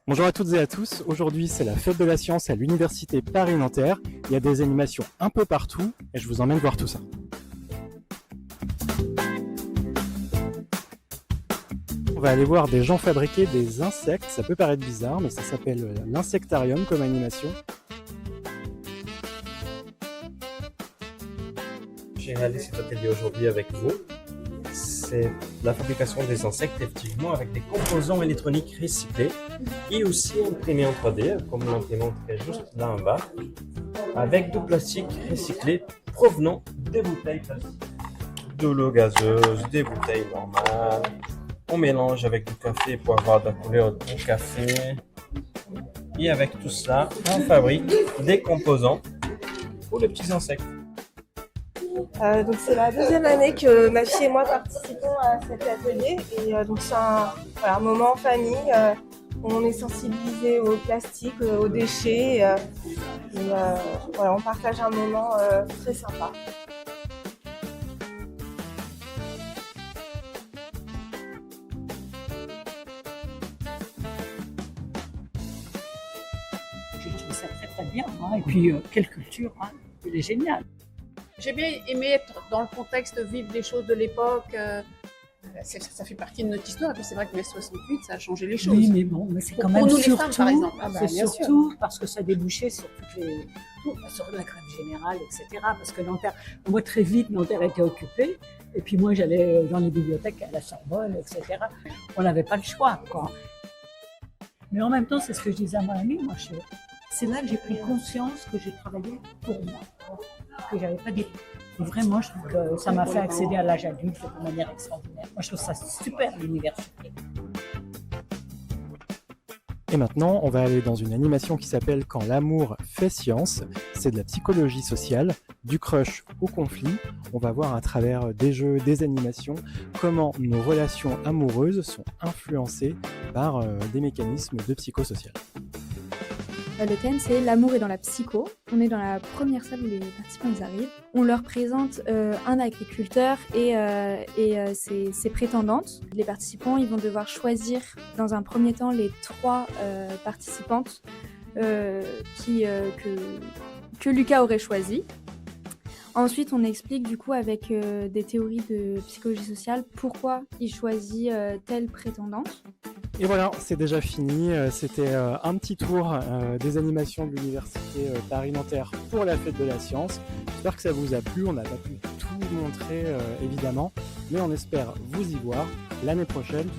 Bonjour à toutes et à tous, aujourd'hui c'est la fête de la science à l'université Paris-Nanterre. Il y a des animations un peu partout et je vous emmène voir tout ça. On va aller voir des gens fabriquer des insectes, ça peut paraître bizarre mais ça s'appelle l'insectarium comme animation. J'ai réalisé cet atelier aujourd'hui avec vous. C'est la fabrication des insectes, effectivement, avec des composants électroniques recyclés et aussi imprimés en 3D, comme l'imprimante est juste là en bas, avec du plastique recyclé provenant des bouteilles plastiques. De l'eau gazeuse, des bouteilles normales. On mélange avec du café pour avoir de la couleur au café. Et avec tout ça, on fabrique des composants pour les petits insectes. Donc c'est la deuxième année que ma fille et moi participons à cet atelier et donc c'est un moment en famille où on est sensibilisé au plastique, aux déchets et voilà, on partage un moment très sympa. J'ai trouvé ça très bien, hein. Et puis quelle culture, hein. Il est génial. J'ai bien aimé être dans le contexte, vivre des choses de l'époque. Ça fait partie de notre histoire. Et puis c'est vrai que mai 68, ça a changé les choses. Oui, mais bon, mais c'est quand Pour même nous, les surtout, femmes, par exemple. Ah bah, c'est bien sûr. surtout parce que ça débouchait sur sur la grève générale, etc. Parce que Nanterre, moi très vite, Nanterre était occupée. Et puis moi, j'allais dans les bibliothèques à la Sorbonne, etc. On n'avait pas le choix, quoi. Mais en même temps, c'est ce que je disais à mon ami, c'est là que j'ai pris conscience que j'ai travaillé pour moi, que j'avais pas dit. Et vraiment, je trouve que ça m'a fait accéder à l'âge adulte de manière extraordinaire. Moi, je trouve ça super, l'université. Et maintenant, on va aller dans une animation qui s'appelle Quand l'amour fait science. C'est de la psychologie sociale, du crush au conflit. On va voir à travers des jeux, des animations, comment nos relations amoureuses sont influencées par des mécanismes de psychosocial. Le thème, c'est l'amour est dans la psycho. On est dans la première salle où les participants ils arrivent. On leur présente un agriculteur et ses prétendantes. Les participants ils vont devoir choisir dans un premier temps les 3 participantes que Lucas aurait choisies. Ensuite, on explique du coup avec des théories de psychologie sociale pourquoi il choisit telle prétendante. Et voilà, c'est déjà fini. C'était un petit tour des animations de l'université Paris-Nanterre pour la fête de la science. J'espère que ça vous a plu. On n'a pas pu tout montrer évidemment, mais on espère vous y voir l'année prochaine